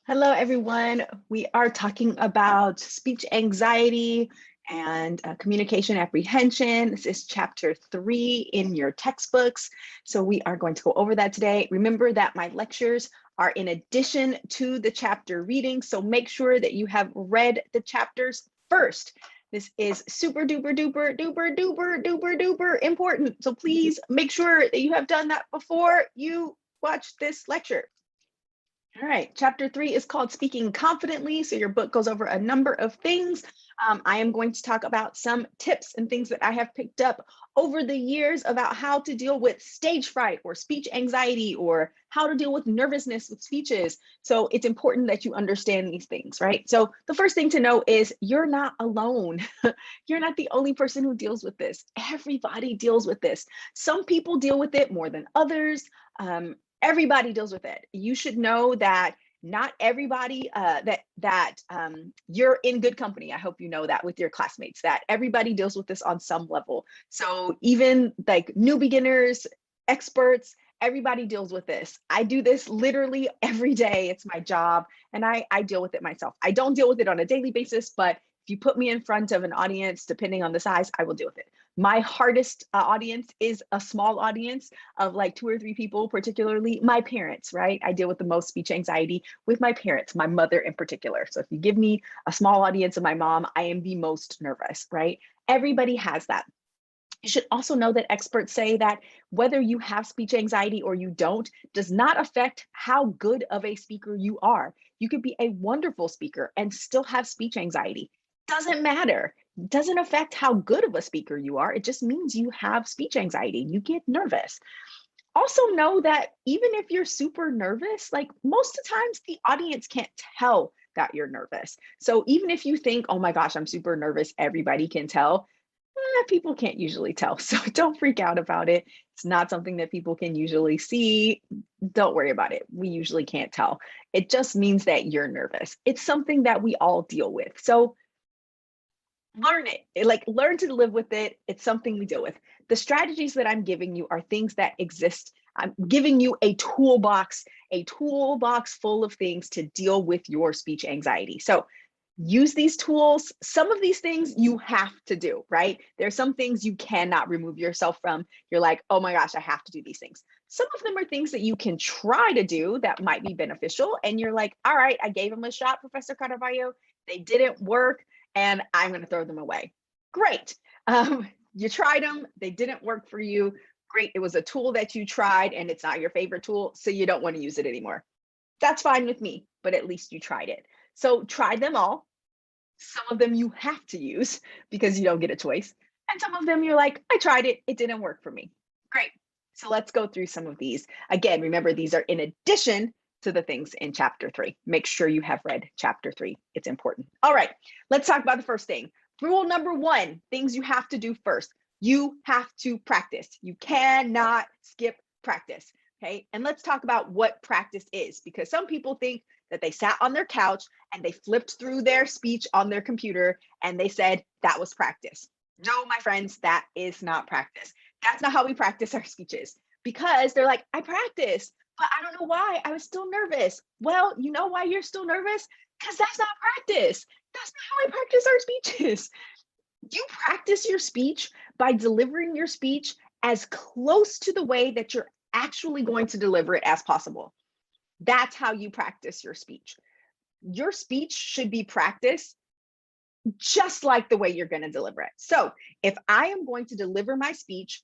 Hello, everyone. We are talking about speech anxiety and communication apprehension. This is chapter 3 in your textbooks. So we are going to go over that today. Remember that my lectures are in addition to the chapter reading. So make sure that you have read the chapters first. This is super duper duper duper duper duper duper important. So please make sure that you have done that before you watch this lecture. All right, chapter 3 is called Speaking Confidently. So your book goes over a number of things. I am going to talk about some tips and things that I have picked up over the years about how to deal with stage fright or speech anxiety or how to deal with nervousness with speeches. So it's important that you understand these things, right? So the first thing to know is you're not alone. You're not the only person who deals with this. Everybody deals with this. Some people deal with it more than others. Everybody deals with it. You should know that not everybody you're in good company. I hope you know that with your classmates, that everybody deals with this on some level. So even like new beginners, experts, everybody deals with this. I do this literally every day. It's my job, and I deal with it myself. I don't deal with it on a daily basis, but if you put me in front of an audience, depending on the size, I will deal with it. My hardest audience is a small audience of like 2 or 3 people, particularly my parents, right? I deal with the most speech anxiety with my parents, my mother in particular. So if you give me a small audience of my mom, I am the most nervous, right? Everybody has that. You should also know that experts say that whether you have speech anxiety or you don't does not affect how good of a speaker you are. You could be a wonderful speaker and still have speech anxiety. Doesn't matter. Doesn't affect how good of a speaker you are. It just means you have speech anxiety. You get nervous. Also know that even if you're super nervous, like most of the times the audience can't tell that you're nervous. So even if you think, oh my gosh, I'm super nervous, everybody can tell, people can't usually tell. So don't freak out about it. It's not something that people can usually see. Don't worry about it. We usually can't tell. It just means that you're nervous. It's something that we all deal with. So learn it, like learn to live with it. It's something we deal with. The strategies that I'm giving you are things that exist. I'm giving you a toolbox full of things to deal with your speech anxiety. So use these tools. Some of these things you have to do, right? There's some things you cannot remove yourself from. You're like, oh my gosh, I have to do these things. Some of them are things that you can try to do that might be beneficial. And you're like, all right, I gave them a shot, Professor Caraballo. They didn't work, and I'm going to throw them away. Great. You tried them. They didn't work for you. Great. It was a tool that you tried, and it's not your favorite tool, so you don't want to use it anymore. That's fine with me, but at least you tried it. So try them all. Some of them you have to use because you don't get a choice. And some of them you're like, I tried it, it didn't work for me. Great. So let's go through some of these. Again, remember, these are in addition to the things in chapter 3. Make sure you have read chapter 3. It's important. All right, let's talk about the first thing. Rule number 1, things you have to do first. You have to practice. You cannot skip practice. Okay. And let's talk about what practice is, because some people think that they sat on their couch and they flipped through their speech on their computer and they said that was practice. No, my friends, that is not practice. That's not how we practice our speeches, because they're like, I practiced, but I don't know why. I was still nervous. Well, you know why you're still nervous? Because that's not practice. That's not how we practice our speeches. You practice your speech by delivering your speech as close to the way that you're actually going to deliver it as possible. That's how you practice your speech. Your speech should be practiced just like the way you're going to deliver it. So if I am going to deliver my speech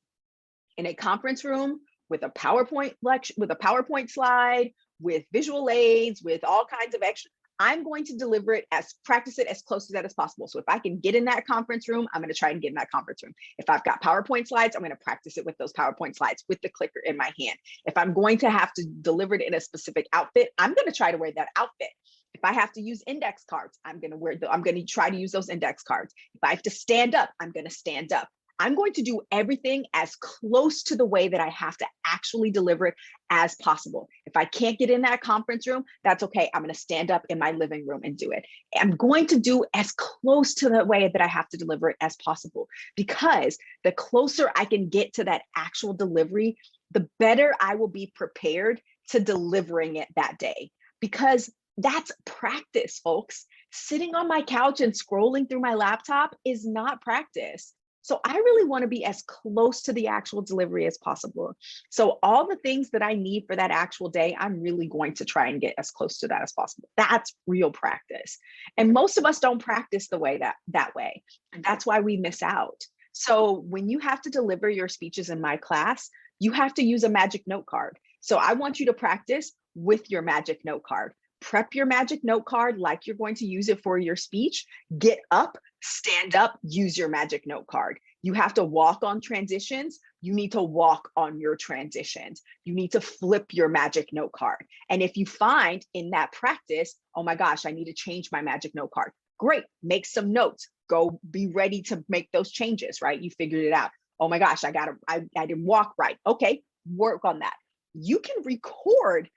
in a conference room with a PowerPoint lecture, with a PowerPoint slide, with visual aids, with all kinds of extra, I'm going to deliver it practice it as close to that as possible. So if I can get in that conference room, I'm going to try and get in that conference room. If I've got PowerPoint slides, I'm going to practice it with those PowerPoint slides with the clicker in my hand. If I'm going to have to deliver it in a specific outfit, I'm going to try to wear that outfit. If I have to use index cards, I'm going to try to use those index cards. If I have to stand up, I'm going to stand up. I'm going to do everything as close to the way that I have to actually deliver it as possible. If I can't get in that conference room, that's okay. I'm going to stand up in my living room and do it. I'm going to do as close to the way that I have to deliver it as possible, because the closer I can get to that actual delivery, the better I will be prepared to delivering it that day. Because That's practice, folks. Sitting on my couch and scrolling through my laptop is not practice. So I really want to be as close to the actual delivery as possible. So all the things that I need for that actual day, I'm really going to try and get as close to that as possible. That's real practice. And most of us don't practice the way that way. And that's why we miss out. So when you have to deliver your speeches in my class, you have to use a magic note card. So I want you to practice with your magic note card. Prep your magic note card like you're going to use it for your speech. Get up, stand up, use your magic note card. You have to walk on transitions. You need to walk on your transitions. You need to flip your magic note card. And if you find in that practice, oh my gosh, I need to change my magic note card. Great, make some notes. Go be ready to make those changes, right? You figured it out. Oh my gosh, I didn't walk right. Okay, work on that. You can record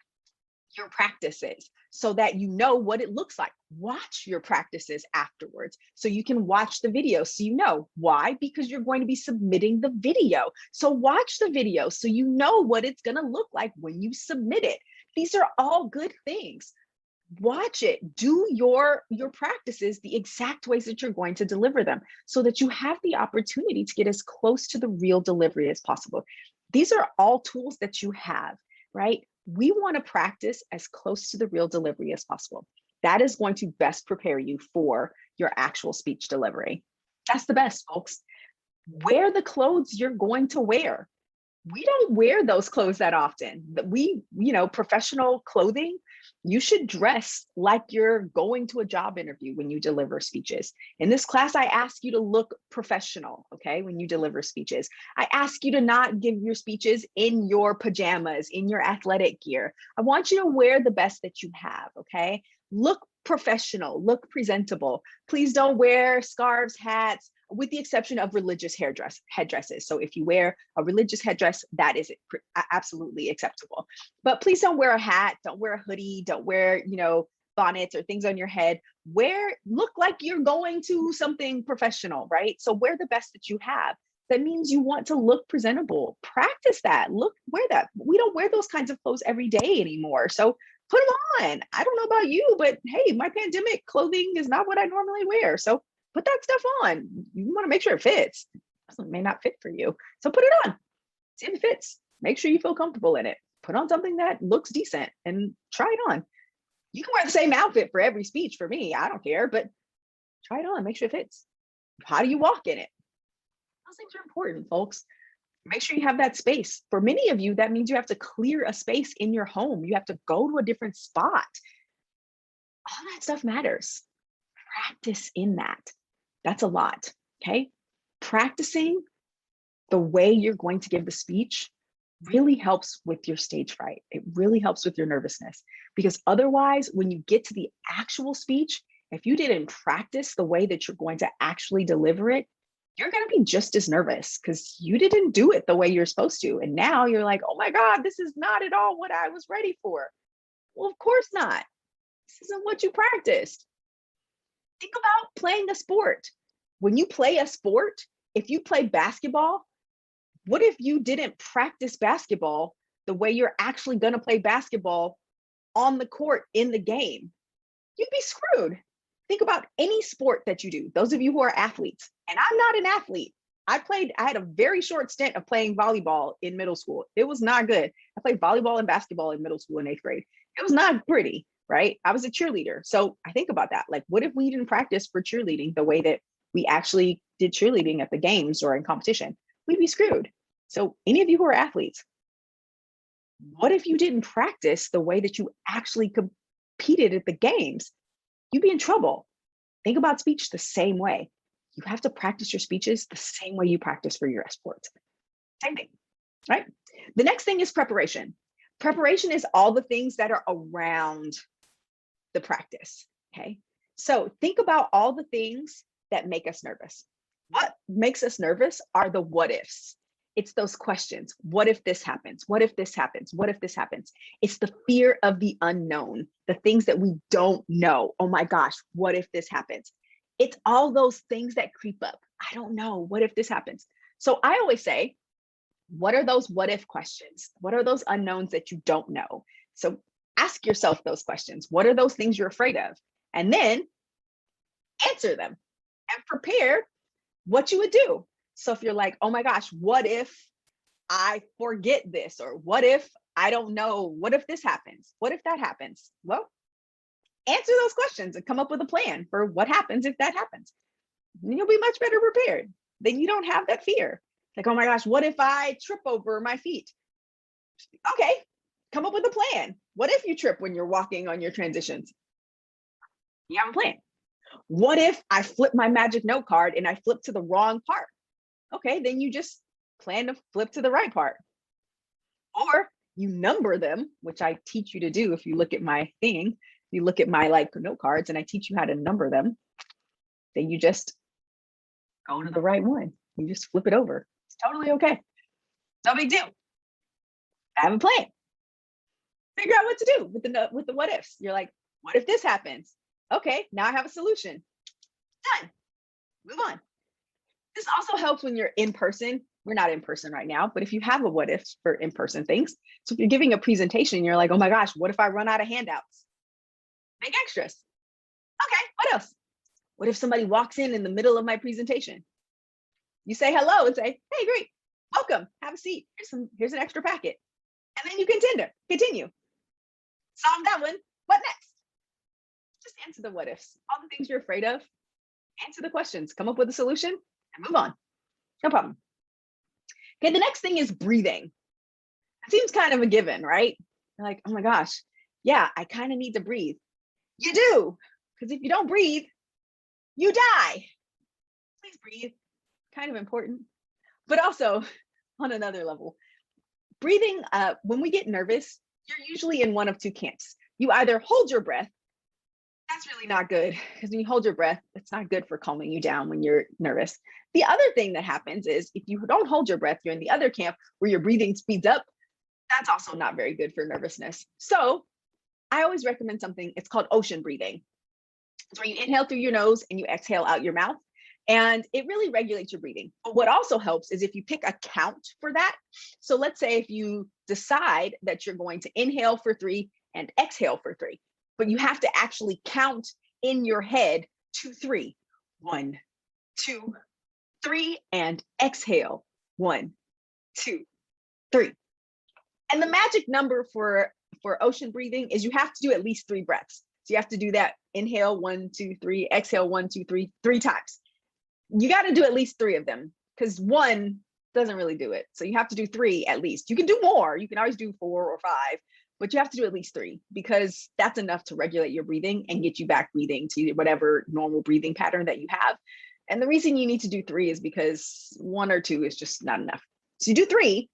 your practices so that you know what it looks like. Watch your practices afterwards so you can watch the video so you know. Why? Because you're going to be submitting the video. So watch the video so you know what it's going to look like when you submit it. These are all good things. Watch it. Do your practices the exact ways that you're going to deliver them so that you have the opportunity to get as close to the real delivery as possible. These are all tools that you have, right? We want to practice as close to the real delivery as possible. That is going to best prepare you for your actual speech delivery. That's the best, folks. Wear the clothes you're going to wear. We don't wear those clothes that often. Professional clothing, you should dress like you're going to a job interview when you deliver speeches. In this class, I ask you to look professional, okay, when you deliver speeches. I ask you to not give your speeches in your pajamas, in your athletic gear. I want you to wear the best that you have, okay? Look professional, look presentable. Please don't wear scarves, hats, with the exception of religious headdresses. So if you wear a religious headdress, that is absolutely acceptable. But please don't wear a hat, don't wear a hoodie, don't wear, bonnets or things on your head. Look like you're going to something professional, right? So wear the best that you have. That means you want to look presentable. Practice that. Wear that. We don't wear those kinds of clothes every day anymore. So put them on. I don't know about you, but hey, my pandemic clothing is not what I normally wear. So put that stuff on. You want to make sure it fits. It may not fit for you. So put it on. See if it fits. Make sure you feel comfortable in it. Put on something that looks decent and try it on. You can wear the same outfit for every speech for me. I don't care, but try it on. Make sure it fits. How do you walk in it? Those things are important, folks. Make sure you have that space. For many of you, that means you have to clear a space in your home. You have to go to a different spot. All that stuff matters. Practice in that. That's a lot, okay? Practicing the way you're going to give the speech really helps with your stage fright. It really helps with your nervousness, because otherwise, when you get to the actual speech, if you didn't practice the way that you're going to actually deliver it, you're going to be just as nervous because you didn't do it the way you're supposed to. And now you're like, oh my God, this is not at all what I was ready for. Well, of course not. This isn't what you practiced. Think about playing a sport. When you play a sport, if you play basketball, what if you didn't practice basketball the way you're actually going to play basketball on the court in the game? You'd be screwed. Think about any sport that you do. Those of you who are athletes, and I'm not an athlete. I had a very short stint of playing volleyball in middle school. It was not good. I played volleyball and basketball in middle school in 8th grade. It was not pretty, right? I was a cheerleader. So I think about that. Like, what if we didn't practice for cheerleading the way that we actually did cheerleading at the games or in competition? We'd be screwed. So any of you who are athletes, what if you didn't practice the way that you actually competed at the games? You'd be in trouble. Think about speech the same way. You have to practice your speeches the same way you practice for your sports. Same thing, right? The next thing is preparation. Preparation is all the things that are around the practice, okay? So think about all the things that make us nervous. What makes us nervous are the what ifs. It's those questions. What if this happens? What if this happens? What if this happens? It's the fear of the unknown, the things that we don't know. Oh my gosh, what if this happens? It's all those things that creep up. I don't know. What if this happens? So I always say, what are those what if questions? What are those unknowns that you don't know? So ask yourself those questions. What are those things you're afraid of? And then answer them and prepare what you would do. So if you're like, oh my gosh, what if I forget this? Or what if I don't know? What if this happens? What if that happens? Well, answer those questions and come up with a plan for what happens if that happens. You'll be much better prepared. Then you don't have that fear. Like, oh my gosh, what if I trip over my feet? Okay, come up with a plan. What if you trip when you're walking on your transitions? You have a plan. What if I flip my magic note card and I flip to the wrong part? Okay, then you just plan to flip to the right part. Or you number them, which I teach you to do. If you look at my thing, you look at my like note cards and I teach you how to number them, then you just go to the right one. You just flip it over. It's totally okay. No big deal. I have a plan. Figure out what to do with the what ifs. You're like, what if this happens? Okay, now I have a solution. Done. Move on. This also helps when you're in person. We're not in person right now, but if you have a what if for in-person things. So if you're giving a presentation, you're like, oh my gosh, what if I run out of handouts? Make extras. Okay, what else? What if somebody walks in the middle of my presentation? You say hello and say, hey, great, welcome, have a seat. Here's an extra packet. And then you continue. Solve that one, what next? Just answer the what ifs. All the things you're afraid of, answer the questions, come up with a solution and move on. No problem. Okay, the next thing is breathing. It seems kind of a given, right? You're like, oh my gosh, yeah, I kind of need to breathe. You do, because if you don't breathe, you die. Please breathe, kind of important. But also on another level, breathing, when we get nervous, you're usually in one of two camps. You either hold your breath. That's really not good, because when you hold your breath, it's not good for calming you down when you're nervous. The other thing that happens is if you don't hold your breath, you're in the other camp where your breathing speeds up. That's also not very good for nervousness. So I always recommend something, it's called ocean breathing. It's where you inhale through your nose and you exhale out your mouth. And it really regulates your breathing. But what also helps is if you pick a count for that. So let's say if you decide that you're going to inhale for 3 and exhale for 3, but you have to actually count in your head to 3. 1, 2, 3, and exhale. 1, 2, 3. And the magic number for ocean breathing is you have to do at least 3 breaths. So you have to do that inhale 1, 2, 3, exhale 1, 2, 3, 3 times. You got to do at least 3 of them, because 1 doesn't really do it. So you have to do 3 at least. You can do more. You can always do 4 or 5, but you have to do at least 3, because that's enough to regulate your breathing and get you back breathing to whatever normal breathing pattern that you have. And the reason you need to do 3 is because 1 or 2 is just not enough. So you do 3,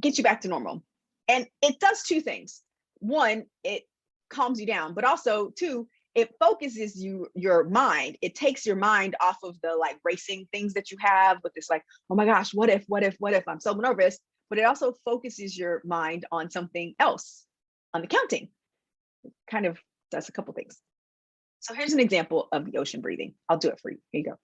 get you back to normal. And it does 2 things. 1, it calms you down, but also 2, it focuses your mind. It takes your mind off of the like racing things that you have with this like, oh my gosh, what if, I'm so nervous, but it also focuses your mind on something else, on the counting. It kind of does a couple things. So here's an example of the ocean breathing. I'll do it for you. Here you go.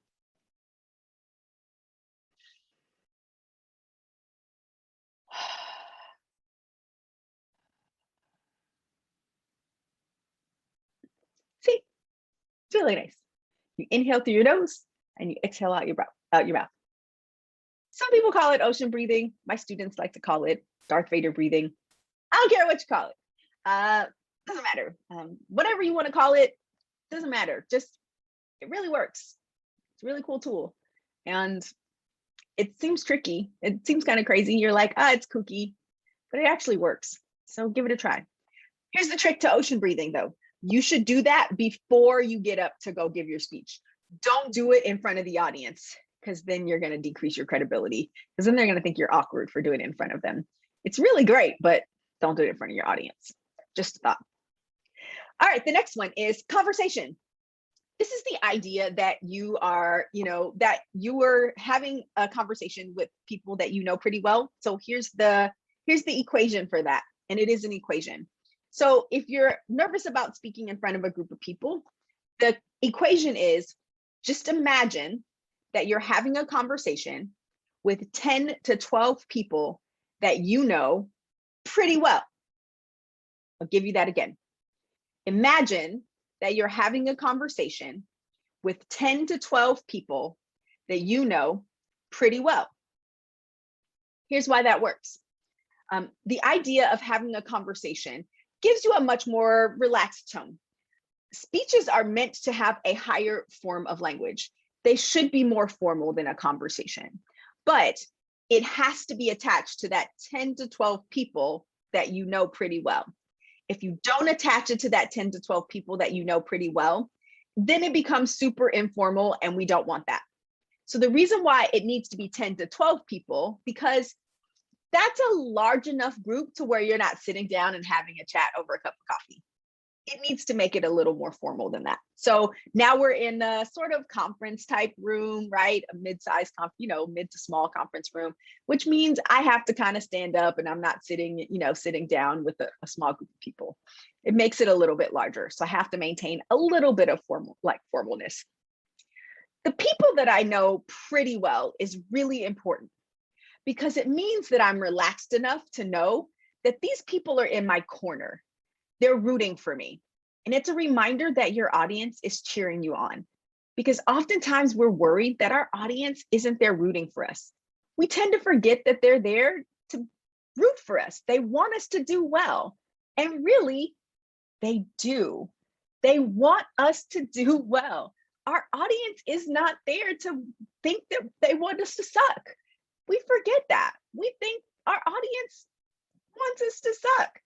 See, it's really nice. You inhale through your nose and you exhale out your mouth. Some people call it ocean breathing. My students like to call it Darth Vader breathing. I don't care what you call it. Doesn't matter. Whatever you want to call it, doesn't matter. Just, it really works. It's a really cool tool. And it seems tricky. It seems kind of crazy. You're like, it's kooky, but it actually works. So give it a try. Here's the trick to ocean breathing though. You should do that before you get up to go give your speech. Don't do it in front of the audience, because then you're going to decrease your credibility, because then they're going to think you're awkward for doing it in front of them. It's really great, but don't do it in front of your audience. Just a thought. All right, the next one is conversation. This is the idea that you are, that you are having a conversation with people that you know pretty well. So here's the equation for that, and it is an equation. So if you're nervous about speaking in front of a group of people, the equation is just imagine that you're having a conversation with 10 to 12 people that you know pretty well. I'll give you that again. Imagine that you're having a conversation with 10 to 12 people that you know pretty well. Here's why that works. The idea of having a conversation gives you a much more relaxed tone. Speeches are meant to have a higher form of language. They should be more formal than a conversation, but it has to be attached to that 10 to 12 people that you know pretty well. If you don't attach it to that 10 to 12 people that you know pretty well, then it becomes super informal, and we don't want that. So the reason why it needs to be 10 to 12 people, because that's a large enough group to where you're not sitting down and having a chat over a cup of coffee. It needs to make it a little more formal than that. So now we're in a sort of conference type room, right? A mid-sized, mid to small conference room, which means I have to kind of stand up, and I'm not sitting down with a small group of people. It makes it a little bit larger. So I have to maintain a little bit of formalness. The people that I know pretty well is really important, because it means that I'm relaxed enough to know that these people are in my corner. They're rooting for me. And it's a reminder that your audience is cheering you on, because oftentimes we're worried that our audience isn't there rooting for us. We tend to forget that they're there to root for us. They want us to do well. And really, they do. They want us to do well. Our audience is not there to think that they want us to suck. We forget that. We think our audience wants us to suck.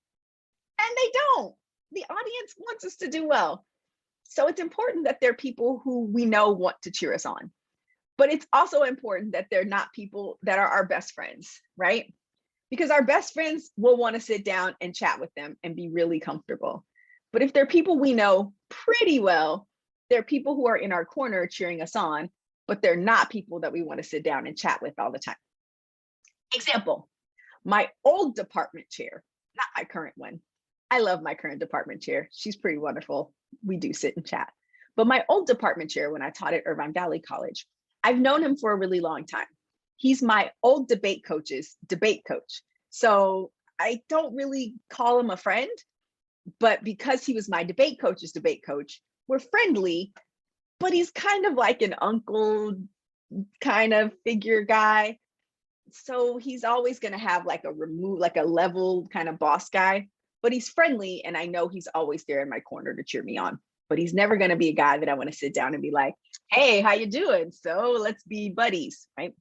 And they don't. The audience wants us to do well. So it's important that they're people who we know want to cheer us on. But it's also important that they're not people that are our best friends, right? Because our best friends will want to sit down and chat with them and be really comfortable. But if they're people we know pretty well, they're people who are in our corner cheering us on, but they're not people that we want to sit down and chat with all the time. Example, my old department chair, not my current one. I love my current department chair. She's pretty wonderful. We do sit and chat. But my old department chair, when I taught at Irvine Valley College, I've known him for a really long time. He's my old debate coach's debate coach. So I don't really call him a friend, but because he was my debate coach's debate coach, we're friendly, but he's kind of like an uncle kind of figure guy. So he's always going to have like a level kind of boss guy, but he's friendly. And I know he's always there in my corner to cheer me on, but he's never going to be a guy that I want to sit down and be like, hey, how you doing? So let's be buddies, right?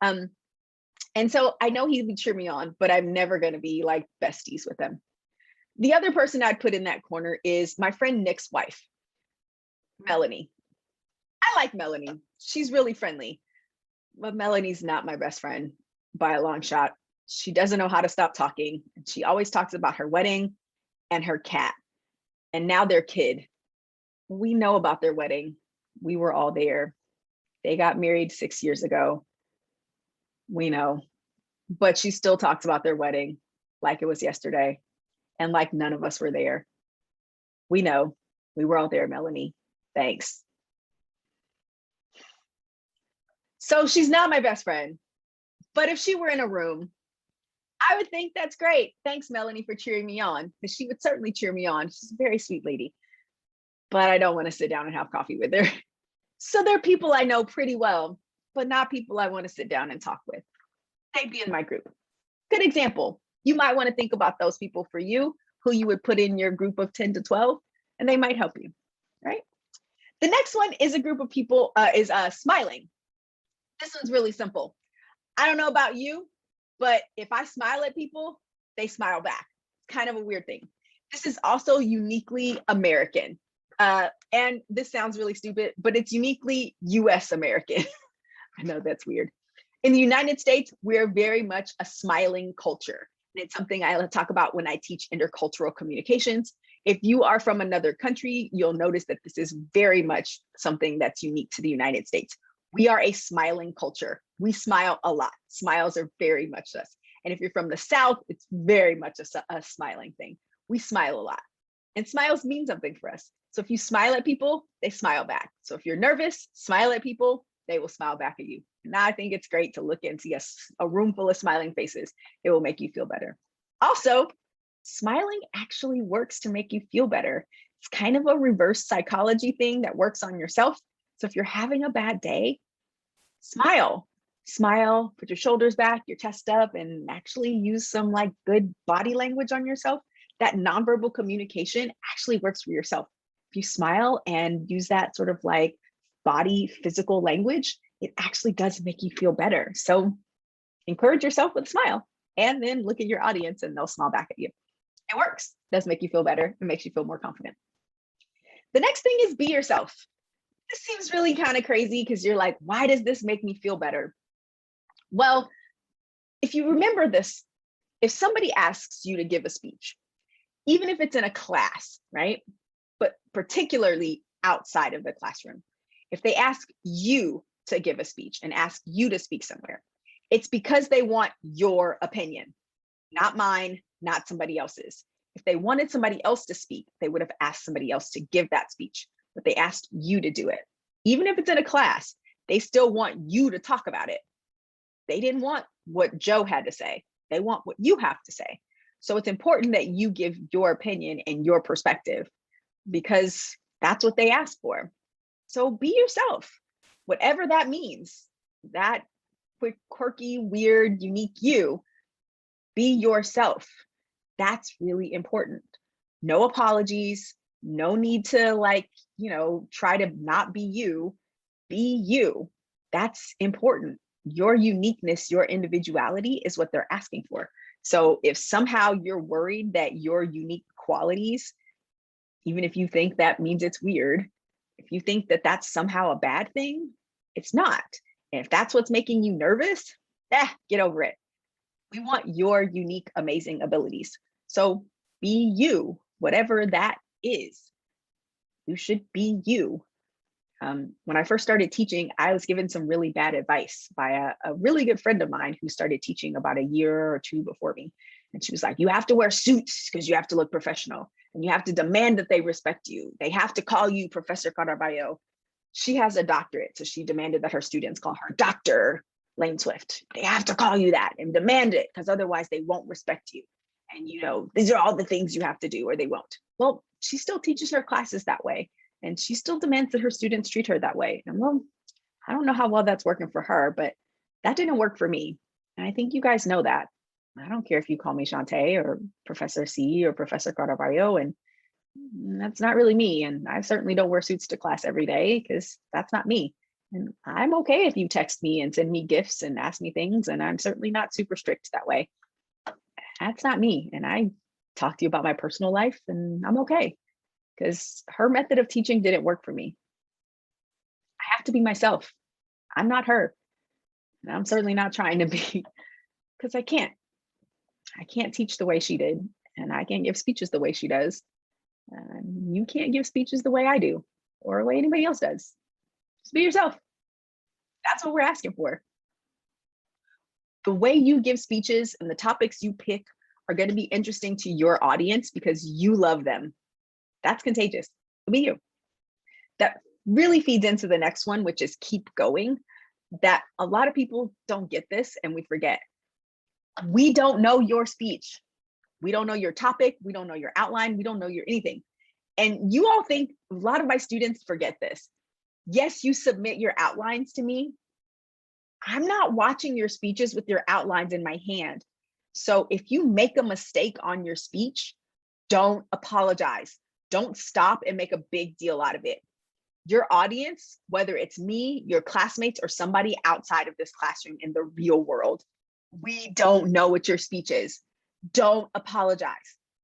And so I know he would cheer me on, but I'm never going to be like besties with him. The other person I'd put in that corner is my friend Nick's wife, Melanie. I like Melanie. She's really friendly, but Melanie's not my best friend by a long shot. She doesn't know how to stop talking. She always talks about her wedding and her cat, and now their kid. We know about their wedding. We were all there. They got married 6 years ago. We know, but she still talks about their wedding like it was yesterday and like none of us were there. We know. We were all there, Melanie. Thanks. So she's not my best friend, but if she were in a room, I would think that's great. Thanks, Melanie, for cheering me on, because she would certainly cheer me on. She's a very sweet lady, but I don't want to sit down and have coffee with her. So they're people I know pretty well, but not people I want to sit down and talk with. They'd be in my group. Good example. You might want to think about those people for you, who you would put in your group of 10 to 12, and they might help you, right? The next one is a group of people, is smiling. This one's really simple. I don't know about you, but if I smile at people, they smile back. It's kind of a weird thing. This is also uniquely American. And this sounds really stupid, but it's uniquely US American. I know that's weird. In the United States, we're very much a smiling culture. And it's something I talk about when I teach intercultural communications. If you are from another country, you'll notice that this is very much something that's unique to the United States. We are a smiling culture. We smile a lot. Smiles are very much us. And if you're from the South, it's very much a smiling thing. We smile a lot. And smiles mean something for us. So if you smile at people, they smile back. So if you're nervous, smile at people, they will smile back at you. And I think it's great to look and see a room full of smiling faces. It will make you feel better. Also, smiling actually works to make you feel better. It's kind of a reverse psychology thing that works on yourself. So if you're having a bad day, smile. Smile, put your shoulders back, your chest up, and actually use some like good body language on yourself. That nonverbal communication actually works for yourself. If you smile and use that sort of like body physical language, it actually does make you feel better. So encourage yourself with a smile, and then look at your audience and they'll smile back at you. It works. It does make you feel better. It makes you feel more confident. The next thing is be yourself. This seems really kind of crazy because you're like, why does this make me feel better? Well, if you remember this, if somebody asks you to give a speech, even if it's in a class, right? But particularly outside of the classroom, if they ask you to give a speech and ask you to speak somewhere, it's because they want your opinion, not mine, not somebody else's. If they wanted somebody else to speak, they would have asked somebody else to give that speech, but they asked you to do it. Even if it's in a class, they still want you to talk about it. They didn't want what Joe had to say. They want what you have to say. So it's important that you give your opinion and your perspective because that's what they asked for. So be yourself, whatever that means. That quick, quirky, weird, unique you, be yourself. That's really important. No apologies, no need to like, try to not be you. Be you. That's important. Your uniqueness, your individuality is what they're asking for. So if somehow you're worried that your unique qualities, even if you think that means it's weird, if you think that that's somehow a bad thing, it's not. And if that's what's making you nervous, get over it. We want your unique, amazing abilities. So be you, whatever that is. You should be you. When I first started teaching, I was given some really bad advice by a really good friend of mine who started teaching about a year or two before me. And she was like, you have to wear suits because you have to look professional and you have to demand that they respect you. They have to call you Professor Caraballo. She has a doctorate, so she demanded that her students call her Dr. Lane Swift. They have to call you that and demand it because otherwise they won't respect you. And these are all the things you have to do or they won't. Well, she still teaches her classes that way. And she still demands that her students treat her that way. And well, I don't know how well that's working for her, but that didn't work for me. And I think you guys know that. I don't care if you call me Shaunte or Professor C or Professor Caraballo, and that's not really me. And I certainly don't wear suits to class every day because that's not me. And I'm okay if you text me and send me gifts and ask me things. And I'm certainly not super strict that way. That's not me. And I talk to you about my personal life and I'm okay. Because her method of teaching didn't work for me. I have to be myself. I'm not her. And I'm certainly not trying to be because I can't. I can't teach the way she did. And I can't give speeches the way she does. And you can't give speeches the way I do or the way anybody else does. Just be yourself. That's what we're asking for. The way you give speeches and the topics you pick are going to be interesting to your audience because you love them. That's contagious. Be you. That really feeds into the next one, which is keep going. That a lot of people don't get this and we forget. We don't know your speech. We don't know your topic. We don't know your outline. We don't know your anything. And you all think, a lot of my students forget this. Yes, you submit your outlines to me. I'm not watching your speeches with your outlines in my hand. So if you make a mistake on your speech, don't apologize. Don't stop and make a big deal out of it. Your audience, whether it's me, your classmates, or somebody outside of this classroom in the real world, we don't know what your speech is. Don't apologize.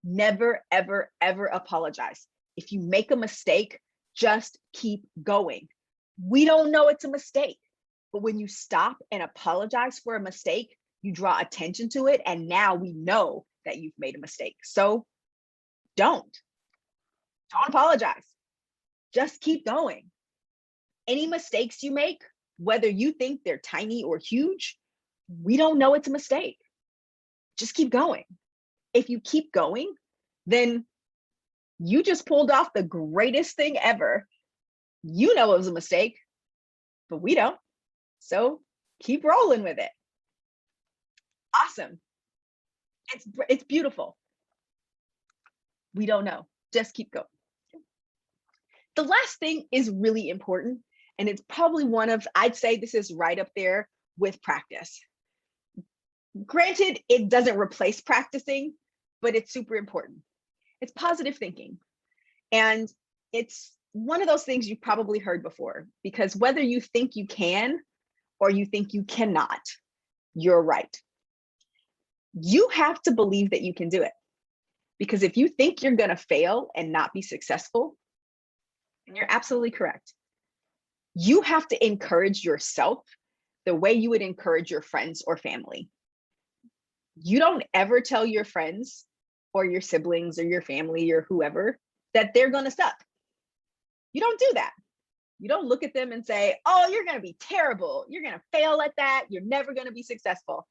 Never, ever, ever apologize. If you make a mistake, just keep going. We don't know it's a mistake, but when you stop and apologize for a mistake, you draw attention to it, and now we know that you've made a mistake. So don't apologize. Just keep going. Any mistakes you make, whether you think they're tiny or huge, we don't know it's a mistake. Just keep going. If you keep going, then you just pulled off the greatest thing ever. You know it was a mistake, but we don't. So keep rolling with it. Awesome. It's beautiful. We don't know. Just keep going. The last thing is really important, and it's probably one of, I'd say this is right up there with practice. Granted, it doesn't replace practicing, but it's super important. It's positive thinking. And it's one of those things you've probably heard before, because whether you think you can or you think you cannot, you're right. You have to believe that you can do it. Because if you think you're going to fail and not be successful, and you're absolutely correct, you have to encourage yourself the way you would encourage your friends or family. You don't ever tell your friends or your siblings or your family or whoever that they're going to suck. You don't do that. You don't look at them and say, oh, you're going to be terrible. You're going to fail at that. You're never going to be successful.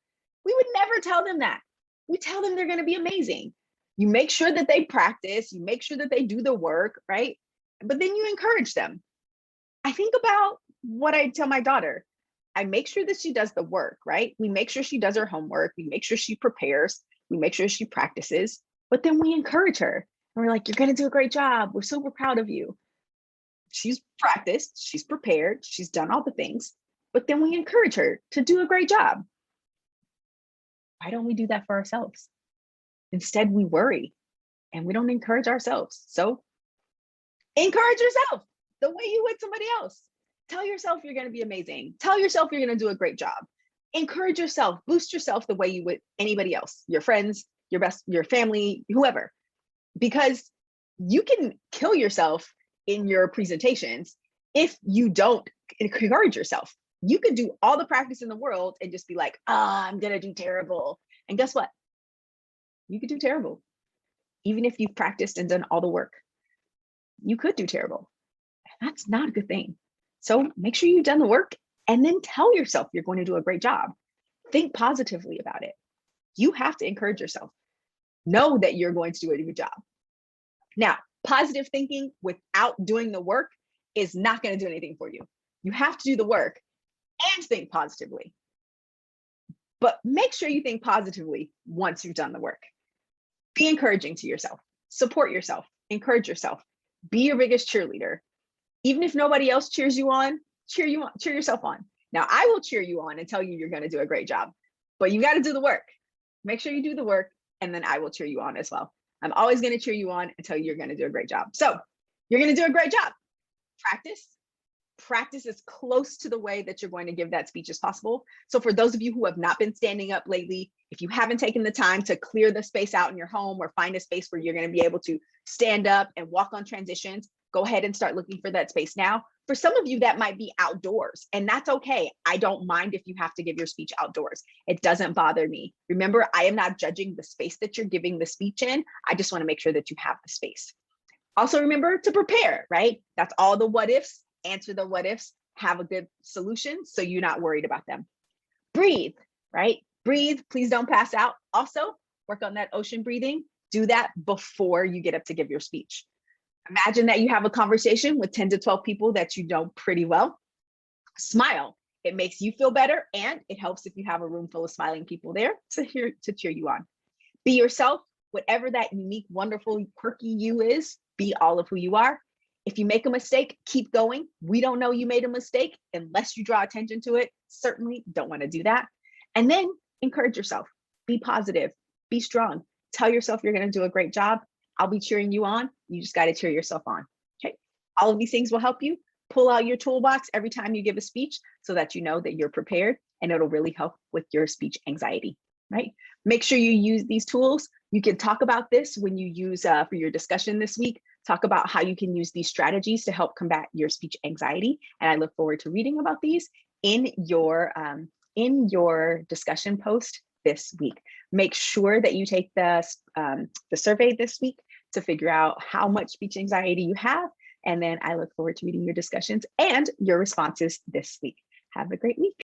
We would never tell them that. We tell them they're going to be amazing. You make sure that they practice. You make sure that they do the work, right? But then you encourage them. I think about what I tell my daughter. I make sure that she does the work, right? We make sure she does her homework. We make sure she prepares. We make sure she practices. But then we encourage her. And we're like, you're going to do a great job. We're super proud of you. She's practiced, she's prepared, she's done all the things, but then we encourage her to do a great job. Why don't we do that for ourselves? Instead, we worry and we don't encourage ourselves. So encourage yourself the way you would somebody else. Tell yourself you're going to be amazing. Tell yourself you're going to do a great job. Encourage yourself, boost yourself the way you would anybody else, your friends, your family, whoever, because you can kill yourself in your presentations if you don't encourage yourself. You could do all the practice in the world and just be like, I'm gonna do terrible. And guess what? You could do terrible. Even if you've practiced and done all the work, you could do terrible. That's not a good thing. So make sure you've done the work and then tell yourself you're going to do a great job. Think positively about it. You have to encourage yourself. Know that you're going to do a good job. Now, positive thinking without doing the work is not going to do anything for you. You have to do the work and think positively. But make sure you think positively once you've done the work. Be encouraging to yourself. Support yourself. Encourage yourself. Be your biggest cheerleader. Even if nobody else cheers you on, cheer yourself on. Now, I will cheer you on and tell you you're going to do a great job, but you got to do the work. Make sure you do the work, and then I will cheer you on as well. I'm always going to cheer you on and tell you you're going to do a great job. So you're going to do a great job. Practice. Practice as close to the way that you're going to give that speech as possible. So for those of you who have not been standing up lately, if you haven't taken the time to clear the space out in your home or find a space where you're going to be able to stand up and walk on transitions, go ahead and start looking for that space now. For some of you, that might be outdoors, and that's okay. I don't mind if you have to give your speech outdoors. It doesn't bother me. Remember, I am not judging the space that you're giving the speech in. I just want to make sure that you have the space. Also remember to prepare, right? That's all the what ifs. Answer the what ifs, have a good solution so you're not worried about them. Breathe, right? Breathe, please don't pass out. Also, work on that ocean breathing. Do that before you get up to give your speech. Imagine that you have a conversation with 10 to 12 people that you know pretty well. Smile. It makes you feel better, and it helps if you have a room full of smiling people there to cheer you on. Be yourself, whatever that unique, wonderful, quirky you is, be all of who you are. If you make a mistake, keep going. We don't know you made a mistake unless you draw attention to it. Certainly don't want to do that. And then encourage yourself. Be positive. Be strong. Tell yourself you're going to do a great job. I'll be cheering you on. You just got to cheer yourself on. Okay. All of these things will help you. Pull out your toolbox every time you give a speech so that you know that you're prepared, and it'll really help with your speech anxiety, right? Make sure you use these tools. You can talk about this when you use for your discussion this week. Talk about how you can use these strategies to help combat your speech anxiety. And I look forward to reading about these in your discussion post this week. Make sure that you take the survey this week to figure out how much speech anxiety you have. And then I look forward to reading your discussions and your responses this week. Have a great week.